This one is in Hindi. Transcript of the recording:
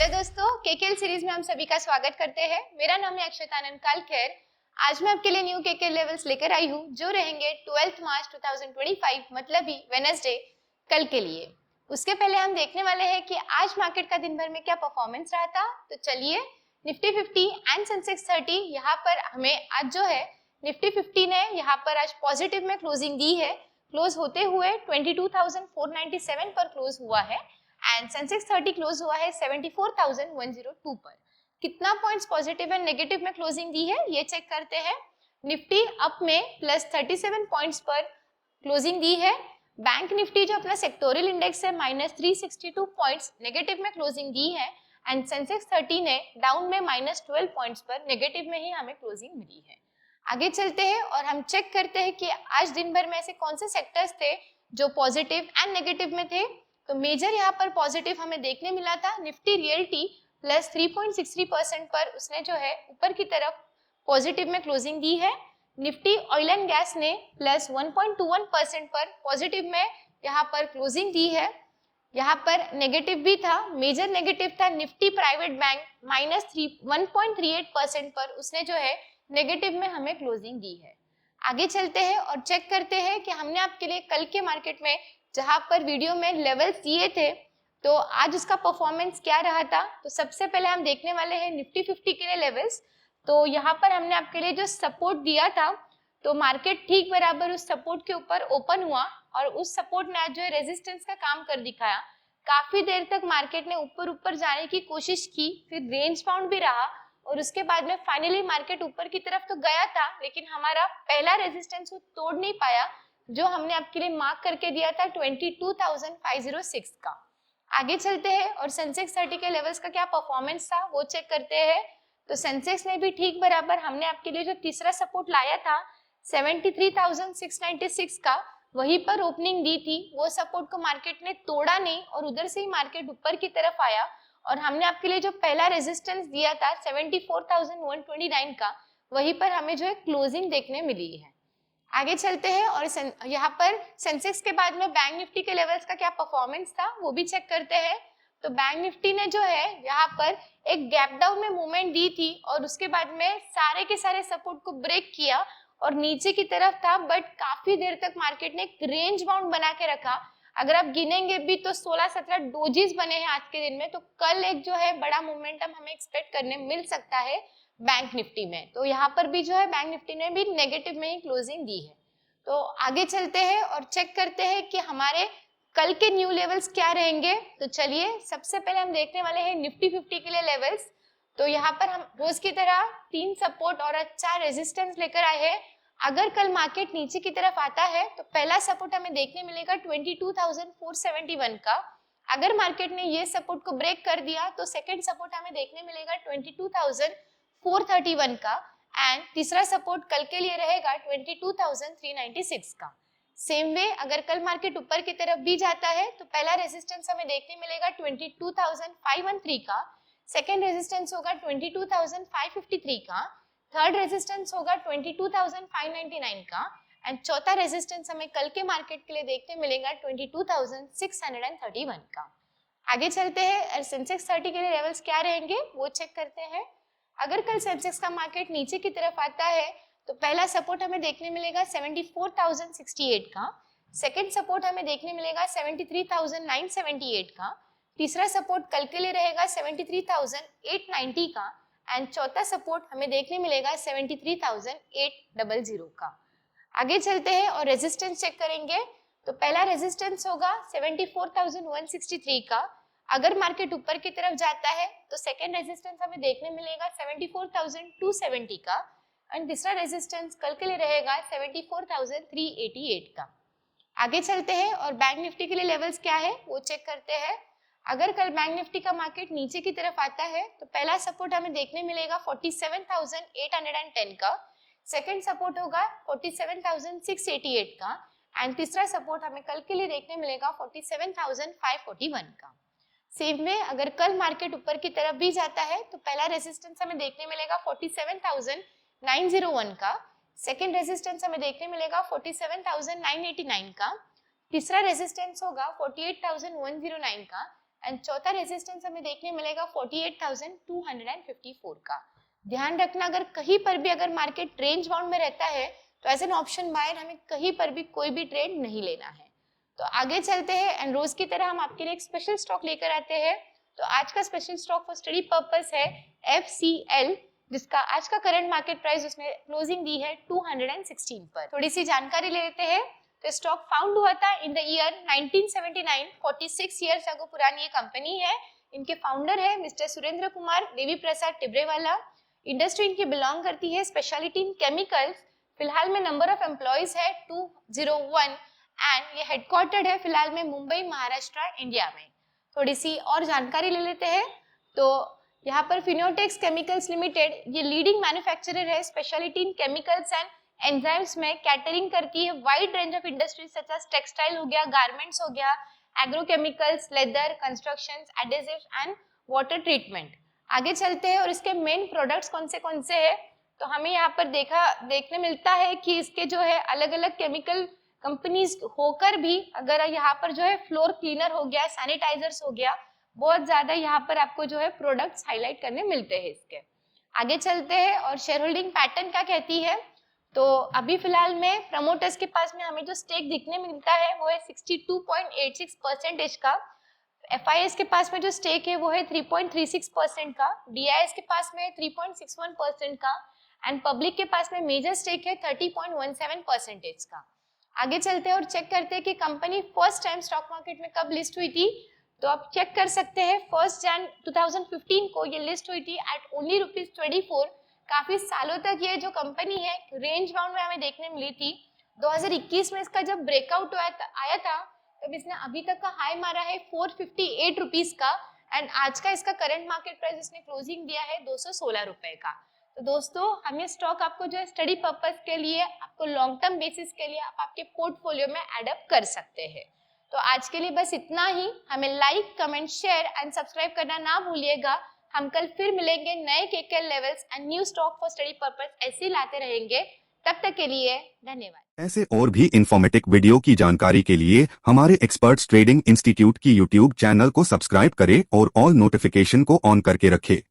हेलो दोस्तों, केकेएल सीरीज में हम सभी का स्वागत करते हैं। मेरा नाम है अक्षतानंद कालखेर। आज मैं आपके लिए न्यू केकेएल लेवल्स लेकर आई हूँ जो रहेंगे 12 मार्च 2025 मतलब ही वेडनेसडे कल के लिए। उसके पहले हम देखने वाले हैं कि आज मार्केट का दिन भर में क्या परफॉर्मेंस रहा था। तो चलिए, निफ्टी 50 एंड सेंसेक्स 30 यहाँ पर हमें आज जो है निफ्टी 50 ने यहाँ पर आज पॉजिटिव में क्लोजिंग दी है। क्लोज होते हुए 22,497 पर क्लोज हुआ है एंड सेंसेक्स 30 क्लोज हुआ है 74,102 पर। कितना पॉइंट्स पॉजिटिव एंड नेगेटिव में क्लोजिंग दी है ये चेक करते हैं। निफ्टी अप में प्लस 37 पॉइंट्स पर क्लोजिंग दी है। बैंक निफ्टी जो अपना सेक्टोरियल इंडेक्स है माइनस 362 पॉइंट्स नेगेटिव में क्लोजिंग दी है एंड सेंसेक्स 30 ने डाउन में माइनस 12 पॉइंट्स पर नेगेटिव में ही हमें क्लोजिंग मिली है। आगे चलते हैं और हम चेक करते हैं कि आज दिन भर में ऐसे कौन से सेक्टर्स थे जो पॉजिटिव एंड नेगेटिव में थे। तो मेजर यहाँ पर पॉजिटिव हमें देखने मिला था। निफ्टी रियल्टी प्लस 3.63% पर उसने जो है ऊपर की तरफ पॉजिटिव में क्लोजिंग दी है। निफ्टी ऑयल एंड गैस ने प्लस 1.21% पर पॉजिटिव में यहाँ पर क्लोजिंग दी है। यहाँ पर नेगेटिव भी था, मेजर नेगेटिव था निफ्टी प्राइवेट बैंक माइनस 1.38% पर उसने जो है नेगेटिव में हमें क्लोजिंग दी है। आगे चलते हैं और चेक करते हैं कि हमने आपके लिए कल के मार्केट में जहां पर वीडियो में लेवल्स दिए थे तो आज उसका परफॉर्मेंस क्या रहा था। तो सबसे पहले हम देखने वाले हैं निफ्टी 50 के लिए लेवल्स। तो यहाँ पर हमने आपके लिए जो सपोर्ट दिया था तो मार्केट ठीक बराबर उस सपोर्ट के ऊपर ओपन हुआ और उस सपोर्ट ने आज जो है रेजिस्टेंस का काम कर दिखाया। काफी देर तक मार्केट ने ऊपर ऊपर जाने की कोशिश की, फिर रेंज बाउंड भी रहा और उसके बाद में फाइनली मार्केट ऊपर की तरफ तो गया था लेकिन हमारा पहला रेजिस्टेंस वो तोड़ नहीं पाया जो हमने आपके लिए मार्क करके दिया था 22,506 का। आगे चलते हैं और सेंसेक्स 30 के लेवल्स का क्या परफॉर्मेंस था वो चेक करते हैं। तो सेंसेक्स ने भी ठीक बराबर हमने आपके लिए जो तीसरा सपोर्ट लाया था 73,696 का वहीं पर ओपनिंग दी थी। वो सपोर्ट को मार्केट ने तोड़ा नहीं और उधर से ही मार्केट ऊपर की तरफ आया और हमने आपके लिए जो पहला रेजिस्टेंस दिया था 74,129 का वहीं पर हमें जो है क्लोजिंग देखने मिली है। आगे चलते हैं और यहाँ पर सेंसेक्स के बाद में बैंक निफ्टी के लेवल्स का क्या परफॉर्मेंस था वो भी चेक करते हैं। तो बैंक निफ्टी ने जो है यहाँ पर एक गैप डाउन में मूवमेंट दी थी और उसके बाद में सारे के सारे सपोर्ट को ब्रेक किया और नीचे की तरफ था बट काफी देर तक मार्केट ने एक रेंज बाउंड बना के रखा। अगर आप गिनेंगे भी तो 16-17 डोजीज बने हैं आज के दिन में। तो कल एक जो है बड़ा मोमेंटम हमें एक्सपेक्ट करने मिल सकता है बैंक निफ्टी में। तो यहाँ पर भी जो है बैंक निफ्टी ने भी नेगेटिव में ही क्लोजिंग दी है। तो आगे चलते हैं और चेक करते हैं कि हमारे कल के न्यू लेवल्स क्या रहेंगे। तो चलिए, सबसे पहले हम देखने वाले हैं निफ्टी 50 के लिए लेवल्स। तो यहाँ पर हम रोज की तरह 3 सपोर्ट और अच्छा रेजिस्टेंस लेकर आए हैं। अगर कल मार्केट नीचे की तरफ आता है तो पहला सपोर्ट हमें देखने मिलेगा 22,471 का। अगर मार्केट ने ये सपोर्ट को ब्रेक कर दिया तो सेकंड सपोर्ट हमें देखने मिलेगा 22,431 का एंड तीसरा सपोर्ट कल के लिए रहेगा 22,396 का। सेम वे अगर कल मार्केट ऊपर की तरफ भी जाता है तो पहला रेजिस्टेंस हमें देखने मिलेगा 22,513 का, सेकंड रेजिस्टेंस होगा 22,553 का, थर्ड रेजिस्टेंस होगा 22,599 का एंड चौथा रेजिस्टेंस हमें कल के मार्केट के लिए देखने मिलेगा 22,631 का। आगे चलते हैं और सेंसेक्स 30 के लिए लेवल्स क्या रहेंगे वो चेक करते हैं। अगर कल सेंसेक्स का मार्केट नीचे की तरफ आता है तो पहला सपोर्ट हमें देखने मिलेगा 74,068 का, सेकंड सपोर्ट हमें देखने मिलेगा 73,978 का, तीसरा सपोर्ट कल के लिए रहेगा 73,890 का एंड चौथा सपोर्ट हमें देखने मिलेगा 73,800 का। आगे चलते हैं और रेजिस्टेंस चेक करेंगे। तो पहला रेजिस्टेंस होगा 74,163 का। अगर मार्केट ऊपर की तरफ जाता है तो सेकेंड रेजिस्टेंस हमें देखने मिलेगा 74,270 का एंड तीसरा रेजिस्टेंस कल के लिए रहेगा 74,388 का। आगे चलते हैं और बैंक निफ्टी के लिए लेवल्स क्या है वो चेक करते हैं। अगर कल बैंक निफ्टी का मार्केट नीचे की तरफ आता है तो पहला सपोर्ट हमें देखने मिलेगा 47,810 का, सेकेंड सपोर्ट होगा 47,688 का एंड तीसरा सपोर्ट हमें कल के लिए देखने मिलेगा 47,541 का। सेम में अगर कल मार्केट ऊपर की तरफ भी जाता है तो पहला रेजिस्टेंस हमें देखने मिलेगा 47,901 का, सेकेंड रेजिस्टेंस हमें देखने मिलेगा 47,989 का, तीसरा रेजिस्टेंस होगा 48,109 का एंड चौथा रेजिस्टेंस हमें देखने मिलेगा 48,254 का। ध्यान रखना, अगर कहीं पर भी अगर मार्केट रेंज बाउंड में रहता है तो एज एन ऑप्शन बायर हमें कहीं पर भी कोई भी ट्रेड नहीं लेना है। तो आगे चलते हैं एंड रोज की तरह हम आपके लिए एक स्पेशल स्टॉक लेकर आते हैं। तो आज का special stock for study purpose है FCL, जिसका आज का करंट मार्केट प्राइस उसने क्लोजिंग दी है 216 पर। थोड़ी सी जानकारी ले लेते हैं। तो स्टॉक फाउंड हुआ था in the year 1979, 46 years ago पुरानी ये कंपनी है। इनके फाउंडर है मिस्टर सुरेंद्र कुमार देवी प्रसाद टिब्रेवाला। इंडस्ट्री इनकी बिलोंग करती है स्पेशलिटी इन केमिकल्स। फिलहाल में नंबर ऑफ एम्प्लॉयज है 201 एंड ये हेडक्वार्टर्ड है फिलहाल में मुंबई महाराष्ट्र इंडिया में। थोड़ी सी और जानकारी ले लेते हैं। तो यहाँ पर फिनोटेक्स केमिकल्स लिमिटेड ये लीडिंग मैन्युफैक्चरर है speciality in chemicals and enzymes में। कैटरिंग करती है wide range of industries such as textile हो गया, गारमेंट्स हो गया, agrochemicals, leather, constructions, adhesives and water treatment. आगे चलते हैं और इसके मेन प्रोडक्ट्स कौन से हैं। तो हमें यहाँ पर देखने मिलता है कि इसके जो है अलग अलग केमिकल कंपनीज होकर भी अगर यहाँ पर जो है फ्लोर क्लीनर हो गया, सैनिटाइजर्स हो गया, बहुत ज्यादा यहाँ पर आपको जो है प्रोडक्ट्स हाईलाइट करने मिलते हैं इसके। आगे चलते हैं और शेयर होल्डिंग पैटर्न क्या कहती है। तो अभी फिलहाल में प्रमोटर्स के पास में हमें जो स्टेक दिखने मिलता है वो है 62.86% का। FIS के पास में जो स्टेक है वो है 3.36% का। DIS के पास में 3.61% का एंड पब्लिक के पास में मेजर स्टेक है 30.17% का। आगे चलते हैं और चेक करते हैं कि company first time stock market में कब लिस्ट हुई थी। तो आप चेक कर सकते हैं 1 जनवरी 2015 को ये लिस्ट हुई थी एट ओनली ₹24। काफी सालों तक ये जो कंपनी है रेंज बाउंड में हमें देखने मिली थी। 2021 में इसका जब ब्रेकआउट आया था तब इसने अभी तक का हाई मारा है 458 रुपीज का एंड आज का इसका करंट मार्केट प्राइस इसने क्लोजिंग दिया है 216 रुपए का। तो दोस्तों हम ये स्टॉक आपको जो है स्टडी पर्पस के लिए, आपको लॉन्ग टर्म बेसिस के लिए आप आपके पोर्टफोलियो में एडअप कर सकते हैं। तो आज के लिए बस इतना ही। हमें like, comment, share and subscribe करना ना भूलिएगा। हम कल फिर मिलेंगे नए केके levels and new stock for study purpose ऐसे ही लाते रहेंगे। तब तक के लिए धन्यवाद। ऐसे और भी इंफॉर्मेटिव वीडियो की जानकारी के लिए हमारे एक्सपर्ट्स ट्रेडिंग इंस्टीट्यूट की यूट्यूब चैनल को सब्सक्राइब करें और ऑल नोटिफिकेशन को ऑन करके रखें।